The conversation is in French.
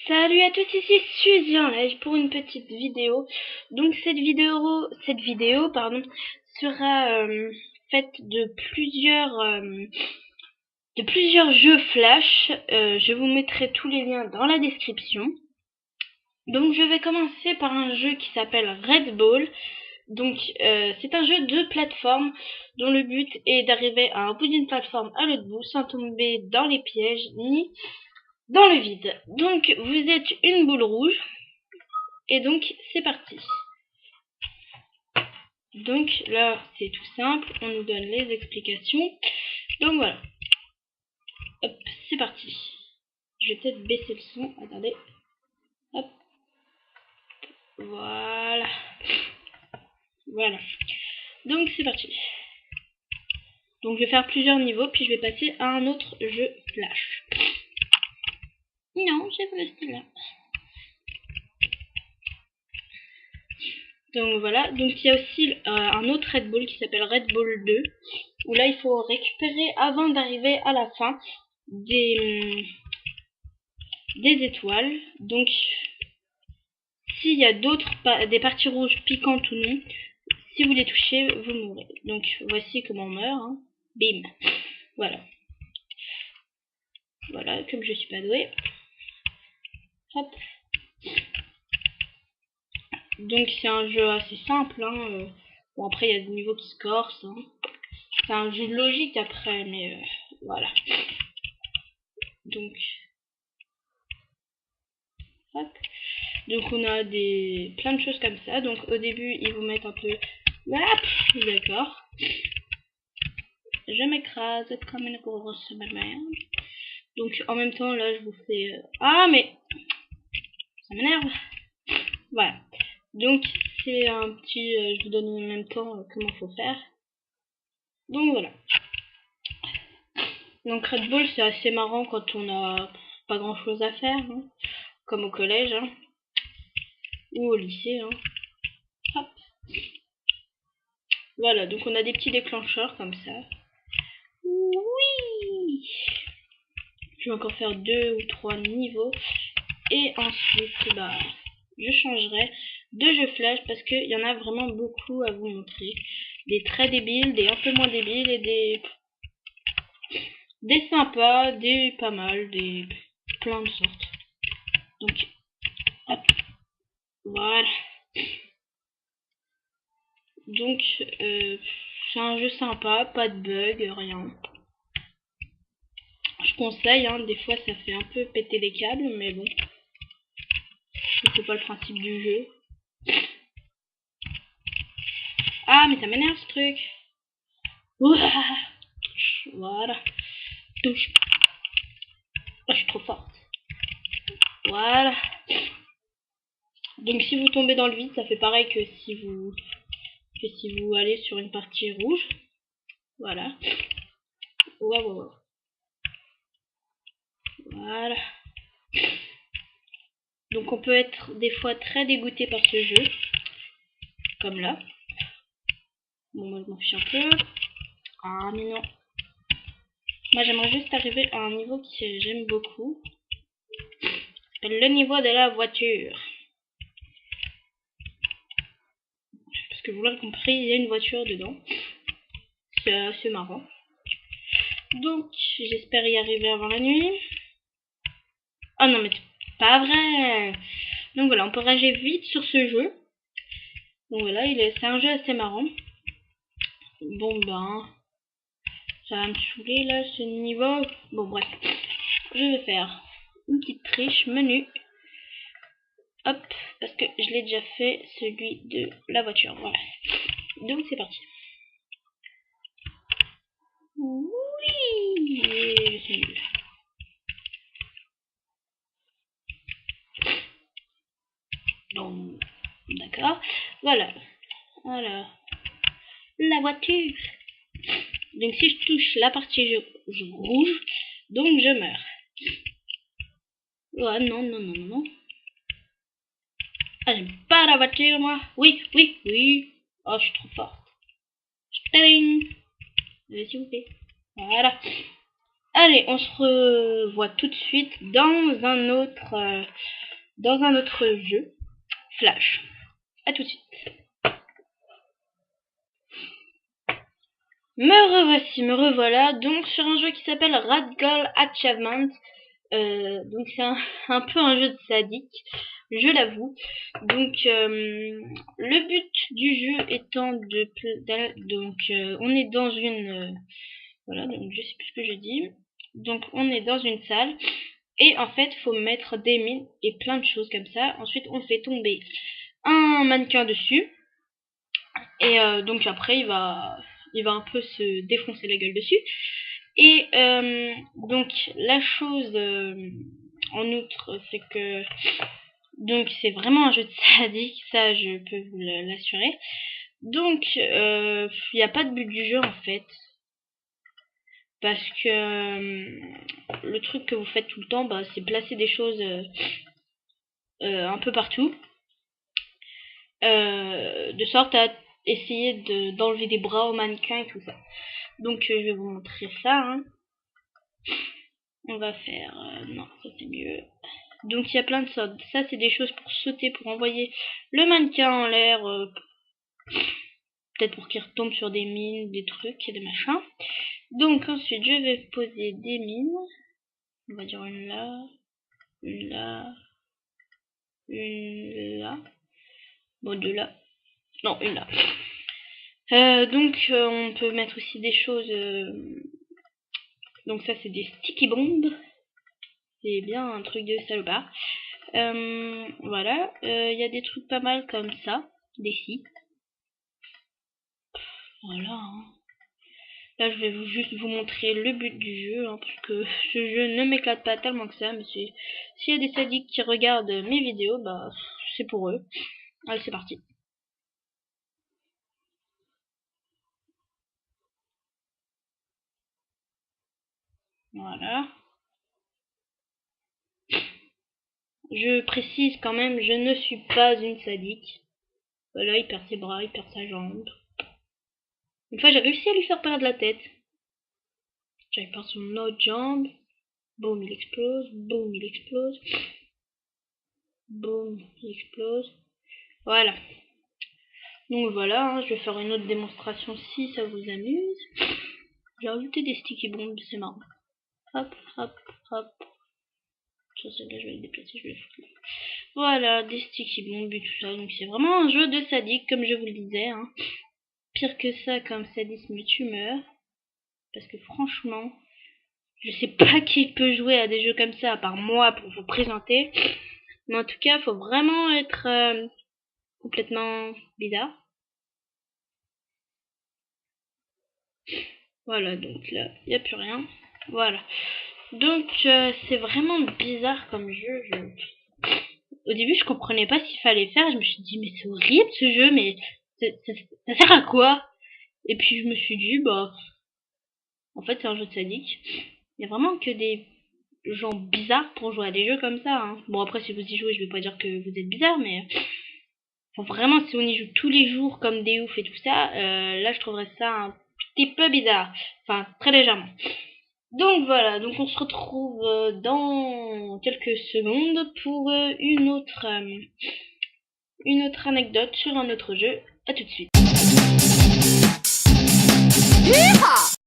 Salut à tous, ici Suzy en live pour une petite vidéo. Donc cette vidéo sera faite de plusieurs jeux Flash. Je vous mettrai tous les liens dans la description. Donc je vais commencer par un jeu qui s'appelle Red Ball. Donc c'est un jeu de plateforme dont le but est d'arriver à un bout d'une plateforme à l'autre bout sans tomber dans les pièges ni dans le vide. Donc vous êtes une boule rouge et donc c'est parti. Donc là c'est tout simple, on nous donne les explications. Donc voilà. Hop, c'est parti. Je vais peut-être baisser le son, attendez. Hop. Voilà. Voilà. Donc c'est parti. Donc je vais faire plusieurs niveaux puis je vais passer à un autre jeu Flash. Non, je vais rester là. Donc voilà, donc il y a aussi un autre Red Ball qui s'appelle Red Ball 2, où là il faut récupérer avant d'arriver à la fin des étoiles. Donc s'il y a des parties rouges piquantes ou non, si vous les touchez, vous mourrez. Donc voici comment on meurt, hein. Bim. Voilà. Voilà, comme je suis pas douée. Hop. Donc c'est un jeu assez simple, hein. Bon après il y a des niveaux qui se corsent, hein. C'est un jeu de logique après, mais voilà. Donc hop. Donc on a plein de choses comme ça. Donc au début ils vous mettent un peu. Hop, d'accord. Je m'écrase comme une grosse merde. Donc en même temps là je vous fais. Ah mais ça m'énerve. Voilà. Donc c'est un petit. Je vous donne en même temps comment faut faire. Donc voilà. Donc Red Bull c'est assez marrant quand on a pas grand chose à faire, hein, comme au collège, hein, ou au lycée. Hein. Hop. Voilà, donc on a des petits déclencheurs comme ça. Oui. Je vais encore faire 2 ou 3 niveaux. Et ensuite, bah, je changerai de jeu Flash parce qu'il y en a vraiment beaucoup à vous montrer. Des très débiles, des un peu moins débiles et des sympas, des pas mal, des plein de sortes. Donc, hop, voilà. Donc, c'est un jeu sympa, pas de bug, rien. Je conseille, hein, des fois ça fait un peu péter les câbles, mais bon. C'est pas le principe du jeu. Ah, mais ça m'énerve ce truc. Ouah. Voilà. Touche. Oh, je suis trop forte. Voilà. Donc si vous tombez dans le vide, ça fait pareil que si vous allez sur une partie rouge. Voilà. Waouh. Voilà. Donc on peut être des fois très dégoûté par ce jeu. Comme là. Bon, moi je m'en fiche un peu. Ah mais non. Moi j'aimerais juste arriver à un niveau que j'aime beaucoup. Le niveau de la voiture. Parce que vous l'avez compris, il y a une voiture dedans. C'est assez marrant. Donc j'espère y arriver avant la nuit. Oh non mais c'est pas vrai. Donc voilà, on peut rager vite sur ce jeu. Donc voilà, c'est un jeu assez marrant. Bon ben, ça va me saouler là ce niveau. Bon bref, je vais faire une petite triche menu. Hop, parce que je l'ai déjà fait, celui de la voiture. Voilà. Donc c'est parti. Oui, je suis nulle. Donc, d'accord. Voilà. Alors, la voiture. Donc si je touche la partie rouge, donc je meurs. Oh non, non, non, non. Ah, j'aime pas la voiture, moi. Oui, oui, oui. Oh, je suis trop forte. Tading. S'il vous plaît. Voilà. Allez, on se revoit tout de suite dans un autre jeu, Flash. À tout de suite. Me revoilà donc sur un jeu qui s'appelle Radical Achievement. Donc c'est un peu un jeu de sadique, je l'avoue. Donc le but du jeu étant on est dans une voilà, donc je sais plus ce que je dis. Donc on est dans une salle et en fait faut mettre des mines et plein de choses comme ça. Ensuite on fait tomber un mannequin dessus et donc après il va un peu se défoncer la gueule dessus. Et donc la chose en outre, c'est que donc c'est vraiment un jeu de sadique, ça je peux vous l'assurer. Donc il n'y a pas de but du jeu en fait, parce que le truc que vous faites tout le temps, bah, c'est placer des choses un peu partout, de sorte à essayer d'enlever des bras au mannequin et tout ça. Donc je vais vous montrer ça. Hein. On va faire... non, ça c'est mieux. Donc il y a plein de sortes. Ça c'est des choses pour sauter, pour envoyer le mannequin en l'air. Peut-être pour qu'il retombe sur des mines, des trucs et des machins. Donc ensuite je vais poser des mines. On va dire une là, une là, une là. Bon, deux là. Non, une là. Donc on peut mettre aussi des choses... donc ça c'est des sticky bombs. C'est bien un truc de salopard. Voilà. Il y a des trucs pas mal comme ça. Des scies. Voilà. Hein. Là je vais juste vous montrer le but du jeu. Hein, parce que ce jeu ne m'éclate pas tellement que ça. Mais s'il y a des sadiques qui regardent mes vidéos, bah c'est pour eux. Allez, c'est parti. Voilà. Je précise quand même, je ne suis pas une sadique. Voilà, il perd ses bras, il perd sa jambe. Une fois, j'ai réussi à lui faire perdre la tête. J'avais perdre son autre jambe. Boum, il explose. Boum, il explose. Boum, il explose. Voilà. Donc voilà, hein, je vais faire une autre démonstration si ça vous amuse. J'ai rajouté des sticky bombs, c'est marrant. Hop, hop, hop. Sur celle-là, je vais le déplacer, je vais le foutre là. Voilà, des sticky bombs et tout ça. Donc c'est vraiment un jeu de sadique, comme je vous le disais. Hein. Pire que ça, comme sadisme, tu meurs. Parce que franchement, je sais pas qui peut jouer à des jeux comme ça, à part moi, pour vous présenter. Mais en tout cas, faut vraiment être complètement bizarre. Voilà, donc là, il n'y a plus rien. Voilà. Donc, c'est vraiment bizarre comme jeu. Au début, je comprenais pas ce qu'il fallait faire. Je me suis dit, mais c'est horrible ce jeu, mais ça sert à quoi? Et puis, je me suis dit, bah, en fait, c'est un jeu de sadique. Il y a vraiment que des gens bizarres pour jouer à des jeux comme ça. Hein. Bon, après, si vous y jouez, je vais pas dire que vous êtes bizarre, mais vraiment, si on y joue tous les jours comme des oufs et tout ça, là, je trouverais ça un petit peu bizarre. Enfin, très légèrement. Donc voilà, donc on se retrouve dans quelques secondes pour une autre anecdote sur un autre jeu. À tout de suite.